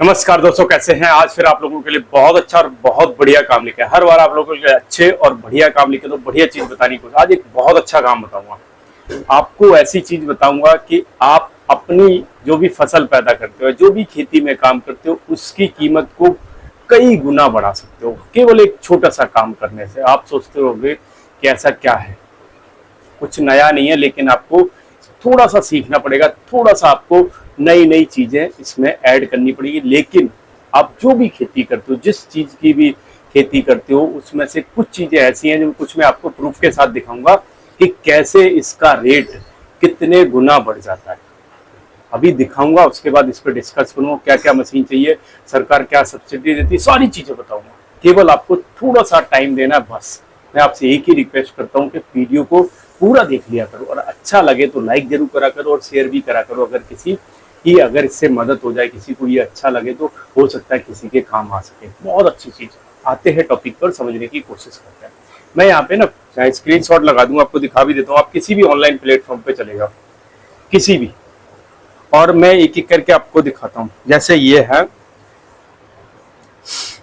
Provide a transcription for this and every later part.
नमस्कार दोस्तों, कैसे हैं। आज फिर आप लोगों के लिए बहुत अच्छा और बहुत बढ़िया काम लेके हर बार आप लोगों के लिए अच्छे और बढ़िया काम लेके तो बढ़िया चीज बताने की। आज एक बहुत अच्छा काम बताऊंगा आपको। ऐसी चीज बताऊंगा कि आप अपनी जो भी फसल पैदा करते हो, जो भी खेती में काम करते हो, उसकी कीमत को कई गुना बढ़ा सकते हो केवल एक छोटा सा काम करने से। आप सोचते होंगे कि ऐसा क्या है, कुछ नया नहीं है, लेकिन आपको थोड़ा सा सीखना पड़ेगा, थोड़ा सा आपको नई नई चीजें इसमें ऐड करनी पड़ेगी। लेकिन आप जो भी खेती करते हो, जिस चीज की भी खेती करते हो, उसमें से कुछ चीजें ऐसी हैं जो कुछ मैं आपको प्रूफ के साथ दिखाऊंगा कि कैसे इसका रेट कितने गुना बढ़ जाता है। अभी दिखाऊंगा, उसके बाद इस पर डिस्कस करूंगा क्या क्या मशीन चाहिए, सरकार क्या सब्सिडी देती है, सारी चीजें बताऊंगा। केवल आपको थोड़ा सा टाइम देना है बस। मैं आपसे एक ही रिक्वेस्ट करता हूँ कि वीडियो को पूरा देख लिया करो और अच्छा लगे तो लाइक जरूर करा करो और शेयर भी करा करो। अगर किसी की अगर इससे मदद हो जाए, किसी को ये अच्छा लगे तो हो सकता है किसी के काम आ सके। बहुत अच्छी चीज। आते हैं टॉपिक पर, समझने की कोशिश करते हैं। मैं यहाँ पे ना चाहे स्क्रीनशॉट लगा दूंगा, आपको दिखा भी देता हूँ। आप किसी भी ऑनलाइन प्लेटफॉर्म पे चले जाओ, किसी भी, और मैं एक एक करके आपको दिखाता हूँ। जैसे ये है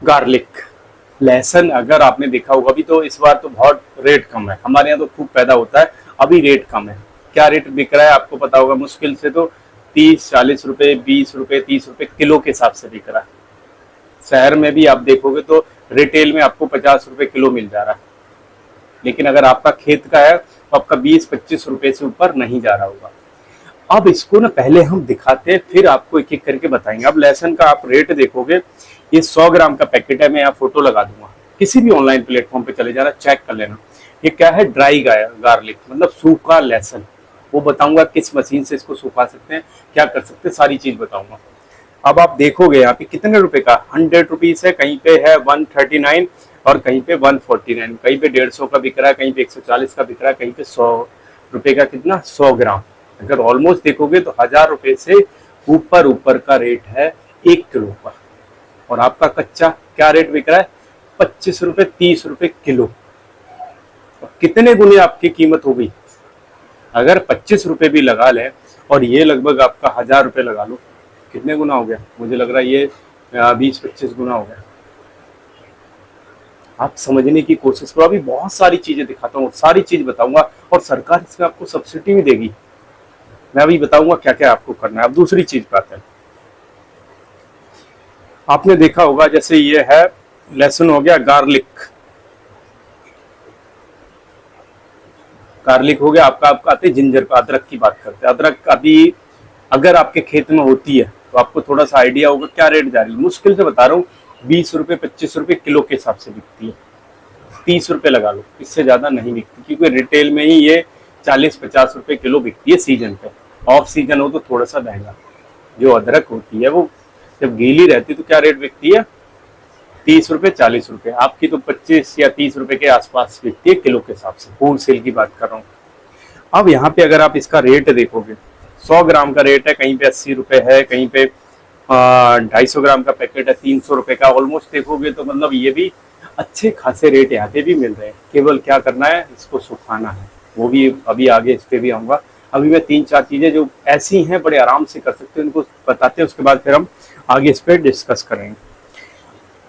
गार्लिक, लहसुन। अगर आपने देखा होगा, अभी तो इस बार तो बहुत रेट कम है, हमारे यहाँ तो खूब पैदा होता है, अभी रेट कम है। क्या रेट बिक रहा है आपको पता होगा, मुश्किल से तो 30-40 रुपए, 20 रुपए, 30 रुपए किलो के हिसाब से बिक रहा है। शहर में भी आप देखोगे तो रिटेल में आपको 50 रुपए किलो मिल जा रहा है। लेकिन अगर आपका खेत का है तो आपका 20-25 रुपए से ऊपर नहीं जा रहा होगा। अब इसको ना पहले हम दिखाते हैं, फिर आपको एक एक करके बताएंगे। अब लहसुन का आप रेट देखोगे, ये 100 ग्राम का पैकेट है। मैं यहाँ फोटो लगा दूंगा, किसी भी ऑनलाइन प्लेटफॉर्म पे चले जाना, चेक कर लेना। ये क्या है, ड्राई गार्लिक, मतलब सूखा लहसुन। वो बताऊंगा किस मशीन से इसको सुखा सकते हैं, क्या कर सकते हैं, सारी चीज बताऊंगा। अब आप देखोगे यहाँ पे कितने रुपए का, 100 रुपीज है, कहीं पे है 139 और कहीं पे 149, कहीं पे 150 का बिक रहा है, कहीं पे 140 का बिक रहा है, कहीं पे 100 रुपए का। कितना, 100 ग्राम। अगर ऑलमोस्ट देखोगे तो 1000 रुपए से ऊपर ऊपर का रेट है 1 किलो का। और आपका कच्चा क्या रेट बिक रहा है, 25 रुपए, 30 रुपए किलो। कितने गुने आपकी कीमत हो गई। अगर 25 रुपए भी लगा लें और ये लगभग आपका 1000 रुपए लगा लो, कितने गुना हो गया, मुझे लग रहा है ये 20-25 गुना हो गया। आप समझने की कोशिश करो। अभी बहुत सारी चीजें दिखाता हूँ, सारी चीज बताऊंगा, और सरकार इसमें आपको सब्सिडी भी देगी। मैं अभी बताऊंगा क्या क्या आपको करना है। अब दूसरी चीज पे आते हैं। आपने देखा होगा, जैसे ये है लहसुन हो गया, गार्लिक, गार्लिक हो गया आपका। आपका आते जिंजर का, अदरक की बात करते हैं। अदरक अभी अगर आपके खेत में होती है तो आपको थोड़ा सा आइडिया होगा क्या रेट जा रही है। मुश्किल से बता रहा हूँ, 20 रुपए, 25 रुपए किलो के हिसाब से बिकती है। 30 रुपए लगा लो, इससे ज्यादा नहीं बिकती, क्योंकि रिटेल में ही ये 40-50 रुपए किलो बिकती है सीजन पे। ऑफ सीजन हो तो थोड़ा सा महंगा। जो अदरक होती है वो जब गीली रहती है तो क्या रेट बिकती है, 30 रुपए, 40 रुपए। आपकी तो 25 या 30 रुपए के आसपास बिकती है किलो के हिसाब से। होल सेल की बात कर रहा हूँ। अब यहाँ पे अगर आप इसका रेट देखोगे, 100 ग्राम का रेट है, कहीं पे 80 रुपए है, कहीं पे 250 ग्राम का पैकेट है 300 रुपए का। ऑलमोस्ट देखोगे तो मतलब ये भी अच्छे खासे रेट यहाँ पे भी मिल रहे हैं। केवल क्या करना है, इसको सुखाना है। वो भी अभी आगे इस पे भी आऊंगा। अभी मैं 3-4 चीजें जो ऐसी हैं बड़े आराम से कर सकते हैं उनको बताते हैं, उसके बाद फिर हम आगे इस पे डिस्कस करेंगे।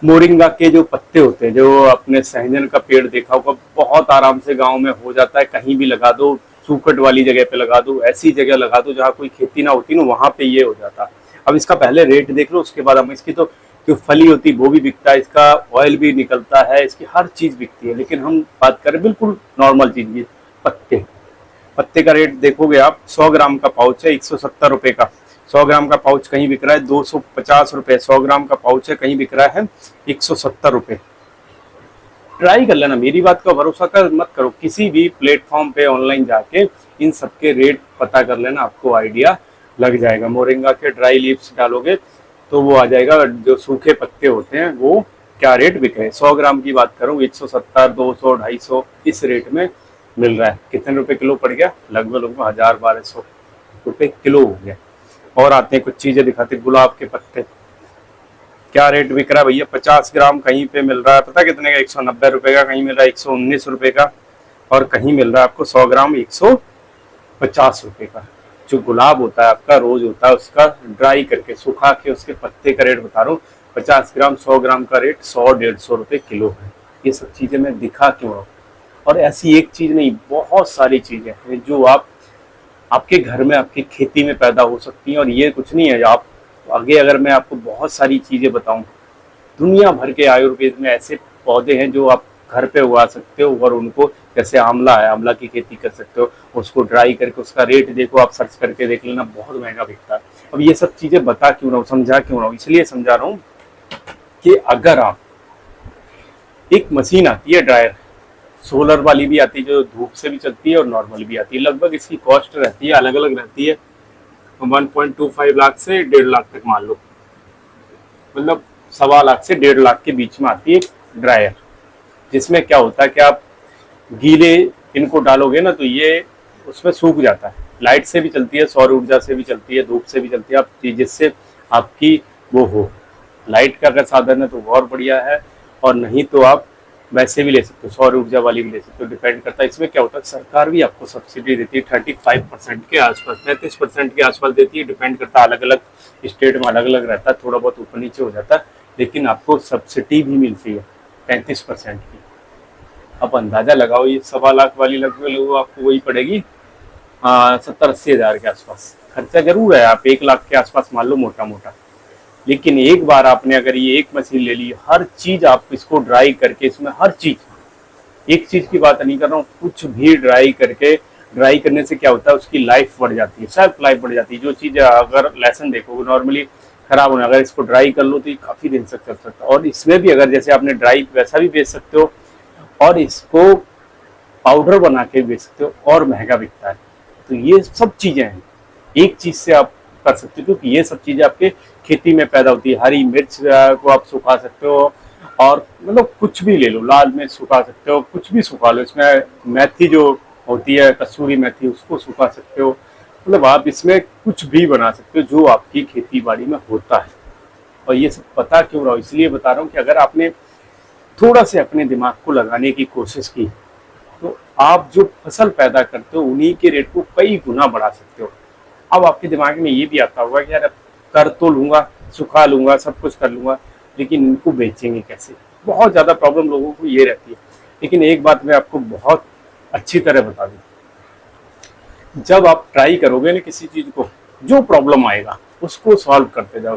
मोरिंगा के जो पत्ते होते हैं, जो अपने सहजन का पेड़ देखा होगा, बहुत आराम से गाँव में हो जाता है। कहीं भी लगा दो, सूखट वाली जगह पे लगा दो, ऐसी जगह लगा दो जहाँ कोई खेती ना होती ना, वहां पे ये हो जाता है। अब इसका पहले रेट देख लो, उसके बाद हम इसकी तो जो फली होती है वो भी बिकता है, इसका ऑयल भी निकलता है, इसकी हर चीज बिकती है। लेकिन हम बात करें बिल्कुल नॉर्मल चीज की, पत्ते। पत्ते का रेट देखोगे आप, 100 ग्राम का पाउच है 170 रुपए का। 100 ग्राम का पाउच कहीं बिक रहा है 250 रुपए। 100 ग्राम का पाउच है कहीं बिक रहा है 170 रुपए। ट्राई कर लेना, मेरी बात का भरोसा कर मत करो, किसी भी प्लेटफॉर्म पे ऑनलाइन जाके इन सबके रेट पता कर लेना, आपको आइडिया लग जाएगा। मोरिंगा के ड्राई लीव्स डालोगे तो वो आ जाएगा, जो सूखे पत्ते होते हैं वो क्या रेट बिक रहे हैं। 100 ग्राम की बात करूँ, 170, 200, 250 इस रेट में मिल रहा है। कितने रुपए किलो पड़ गया, लगभग 1000-1200 रुपए किलो हो गया। और आते हैं कुछ चीजें दिखाते। गुलाब के पत्ते क्या रेट बिक रहा है भैया, 50 ग्राम कहीं पे मिल रहा है पता कितने का, 190 रुपए का, कहीं मिल रहा है 119 रुपए का, और कहीं मिल रहा है आपको 100 ग्राम 150 रुपए का। जो गुलाब होता है आपका, रोज होता है, उसका ड्राई करके सुखा के उसके पत्ते का रेट बता रहा हूँ, 50 ग्राम 100 ग्राम का रेट 100-150 रुपए किलो है। ये सब चीजें मैं दिखा क्यों रहा हूँ। और ऐसी एक चीज नहीं, बहुत सारी चीजें हैं जो आप आपके घर में, आपकी खेती में पैदा हो सकती हैं। और ये कुछ नहीं है, आप आगे अगर मैं आपको बहुत सारी चीजें बताऊं, दुनिया भर के आयुर्वेद में ऐसे पौधे हैं जो आप घर पे उगा सकते हो। और उनको, जैसे आंवला है, आंवला की खेती कर सकते हो, उसको ड्राई करके उसका रेट देखो, आप सर्च करके देख लेना, बहुत महंगा बिकता है। अब ये सब चीजें बता क्यों रहा हूँ, समझा क्यों रहा हूँ, इसलिए समझा रहा हूँ कि अगर आप, एक मशीन आती है ड्रायर, सोलर वाली भी आती है जो धूप से भी चलती है और नॉर्मल भी आती है, लगभग इसकी कॉस्ट रहती है अलग अलग रहती है, 1.25 लाख से 1.5 लाख तक मान लो, मतलब 1.25 लाख से 1.5 लाख के बीच में आती है ड्रायर। जिसमें क्या होता है कि आप गीले इनको डालोगे ना तो ये उसमें सूख जाता है। लाइट से भी चलती है, सौर ऊर्जा से भी चलती है, धूप से भी चलती है, आप जिससे आपकी वो हो। लाइट का अगर साधन है तो और बढ़िया है, और नहीं तो आप वैसे भी ले सकते हो, सौर ऊर्जा वाली भी ले सकते हो, डिपेंड करता है। इसमें क्या होता है, सरकार भी आपको सब्सिडी देती है 35% के आसपास, 35% के आसपास देती है, डिपेंड करता है, अलग अलग स्टेट में अलग अलग रहता है, थोड़ा बहुत ऊपर नीचे हो जाता है, लेकिन आपको सब्सिडी भी मिलती है 35% की। अब अंदाजा लगाओ, ये 1.25 लाख वाली लगभग आपको वही पड़ेगी 70-80 हज़ार के आसपास। खर्चा जरूर है, आप 1 लाख के आसपास मान लो मोटा मोटा, लेकिन एक बार आपने अगर ये एक मशीन ले ली, हर चीज आप इसको ड्राई करके, इसमें हर चीज, एक चीज की बात नहीं कर रहा हूँ, कुछ भी ड्राई करके, ड्राई करने से क्या होता है, उसकी लाइफ बढ़ जाती है, सेल्फ लाइफ बढ़ जाती है। जो चीज अगर लहसुन देखो नॉर्मली खराब होना, अगर इसको ड्राई कर लो तो ये काफी दिन तक चल सकता है। और इसमें भी अगर जैसे आपने ड्राई वैसा भी बेच सकते हो, और इसको पाउडर बना के बेच सकते हो, और महंगा बिकता है। तो ये सब चीजें हैं, एक चीज से आप कर सकते हो, क्योंकि ये सब चीजें आपके खेती में पैदा होती है। हरी मिर्च को आप सुखा सकते हो, और मतलब कुछ भी ले लो, लाल मिर्च सुखा सकते हो, कुछ भी सुखा लो। इसमें मेथी जो होती है, कसूरी मेथी, उसको सुखा सकते हो। मतलब आप इसमें कुछ भी बना सकते हो जो आपकी खेती बाड़ी में होता है। और ये सब पता क्यों रहा हूँ, इसलिए बता रहा हूँ कि अगर आपने थोड़ा से अपने दिमाग को लगाने की कोशिश की, तो आप जो फसल पैदा करते हो उन्हीं के रेट को कई गुना बढ़ा सकते हो। अब आपके दिमाग में ये भी आता होगा कि यार कर तो लूंगा, सुखा लूंगा, सब कुछ कर लूंगा, लेकिन इनको बेचेंगे कैसे। बहुत ज्यादा प्रॉब्लम लोगों को ये रहती है। लेकिन एक बात मैं आपको बहुत अच्छी तरह बता दूं, जब आप ट्राई करोगे ना किसी चीज को, जो प्रॉब्लम आएगा उसको सॉल्व करते जाओ,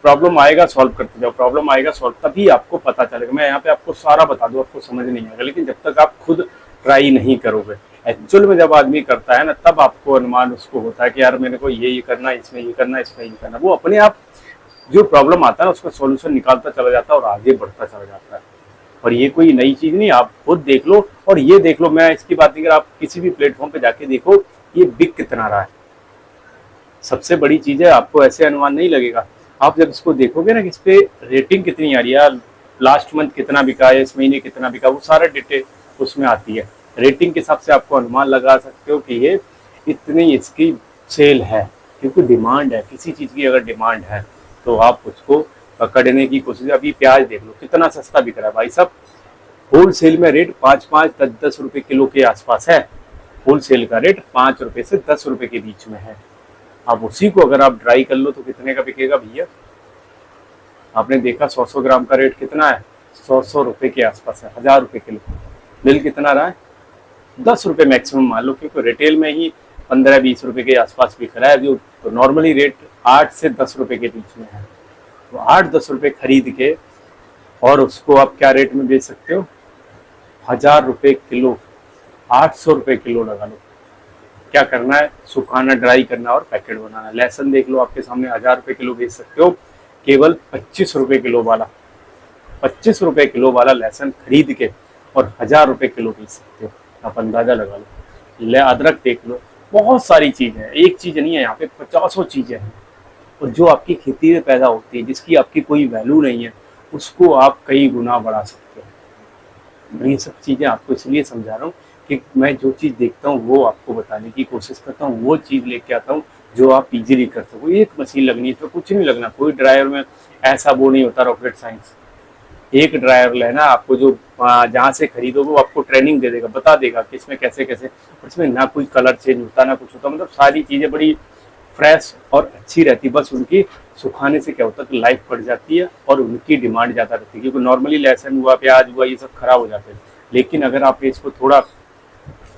प्रॉब्लम आएगा सॉल्व करते जाओ, प्रॉब्लम आएगा सॉल्व, तभी आपको पता चलेगा। मैं यहाँ पे आपको सारा बता दूं, आपको समझ नहीं आएगा, लेकिन जब तक आप खुद ट्राई नहीं करोगे। एक्चुअल में जब आदमी करता है ना, तब आपको अनुमान उसको होता है कि यार मेरे को ये करना, इसमें ये करना, इसमें ये करना। वो अपने आप जो प्रॉब्लम आता है ना, उसका सॉल्यूशन निकालता चला जाता है और आगे बढ़ता चला जाता है। और ये कोई नई चीज नहीं, आप खुद देख लो। और ये देख लो, मैं इसकी बात नहीं कर, आप किसी भी प्लेटफॉर्म पे जाके देखो ये बिक कितना रहा है। सबसे बड़ी चीज है, आपको ऐसे अनुमान नहीं लगेगा। आप जब इसको देखोगे ना कि इस पे रेटिंग कितनी आ रही है, लास्ट मंथ कितना बिका है, इस महीने कितना बिका, वो सारा डिटेल उसमें आती है। रेटिंग के हिसाब से आपको अनुमान लगा सकते हो कि ये इतनी इसकी सेल है, क्योंकि डिमांड है। किसी चीज की अगर डिमांड है तो आप उसको पकड़ने की कोशिश। अभी प्याज देख लो कितना सस्ता बिक रहा है भाई साहब, होल सेल में रेट 5-5, 10-10 रुपए किलो के आसपास है। होल सेल का रेट 5 रुपए से 10 रुपए के बीच में है। अब उसी को अगर आप ड्राई कर लो तो कितने का बिकेगा भैया। आपने देखा 100-100 ग्राम का रेट कितना है, 100 रुपए के आसपास है, 1000 रुपए किलो। बिल कितना रहा है, 10 रुपए मैक्सिमम मान लो, क्योंकि रिटेल में ही 15-20 रुपए के आसपास बिक रहा है। जो तो नॉर्मली रेट 8 से 10 रुपए के बीच में है। तो 8-10 रुपए खरीद के और उसको आप क्या रेट में बेच सकते हो, 1000 रुपए किलो, 800 रुपए किलो लगा लो। क्या करना है, सुखाना, ड्राई करना और पैकेट बनाना। लहसुन देख लो आपके सामने, 1000 रुपए किलो बेच सकते हो, केवल 25 रुपए किलो वाला, 25 रुपए किलो वाला लहसुन खरीद के और 1000 रुपए किलो बेच सकते हो। आप अंदाजा लगा लो। ले अदरक देख लो, बहुत सारी चीजें हैं, एक चीज नहीं है, यहाँ पे 50 चीजें हैं। और जो आपकी खेती में पैदा होती है, जिसकी आपकी कोई वैल्यू नहीं है, उसको आप कई गुना बढ़ा सकते हो। ये सब चीजें आपको इसलिए समझा रहा हूँ कि मैं जो चीज़ देखता हूँ वो आपको बताने की कोशिश करता हूँ, वो चीज़ लेके आता हूँ जो आप इजीली कर सको। एक मशीन लगनी है तो कुछ नहीं लगना, कोई ड्राइवर में ऐसा वो नहीं होता रॉकेट साइंस। एक ड्राइवर लेना, आपको जो जहाँ से खरीदोगे वो आपको ट्रेनिंग दे देगा, बता देगा कि इसमें कैसे कैसे। और इसमें ना कोई कलर चेंज होता, ना कुछ होता, मतलब सारी चीज़ें बड़ी फ्रेश और अच्छी रहती है। बस उनकी सुखाने से क्या होता है कि लाइफ बढ़ जाती है और उनकी डिमांड ज़्यादा रहती है, क्योंकि नॉर्मली लहसुन हुआ, प्याज हुआ, ये सब खराब हो जाते हैं। लेकिन अगर आपने इसको थोड़ा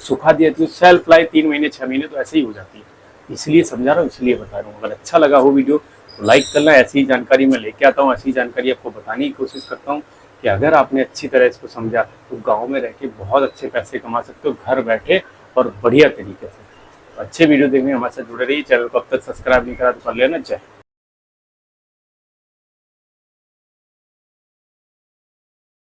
सुखा दिया तो सेल्फ लाइफ 3 महीने 6 महीने तो ऐसे ही हो जाती है। इसलिए समझा रहा हूँ, इसलिए बता रहा हूँ। अगर अच्छा लगा हो वीडियो तो लाइक करना। ऐसी ही जानकारी मैं लेके आता हूँ, ऐसी जानकारी आपको बताने की कोशिश करता हूँ कि अगर आपने अच्छी तरह इसको समझा तो गाँव में रह के बहुत अच्छे पैसे कमा सकते हो घर बैठे और बढ़िया तरीके से। तो अच्छे वीडियो देखने हमारे साथ जुड़े रहिए। चैनल को अब तक सब्सक्राइब नहीं करा तो कर लेना। जय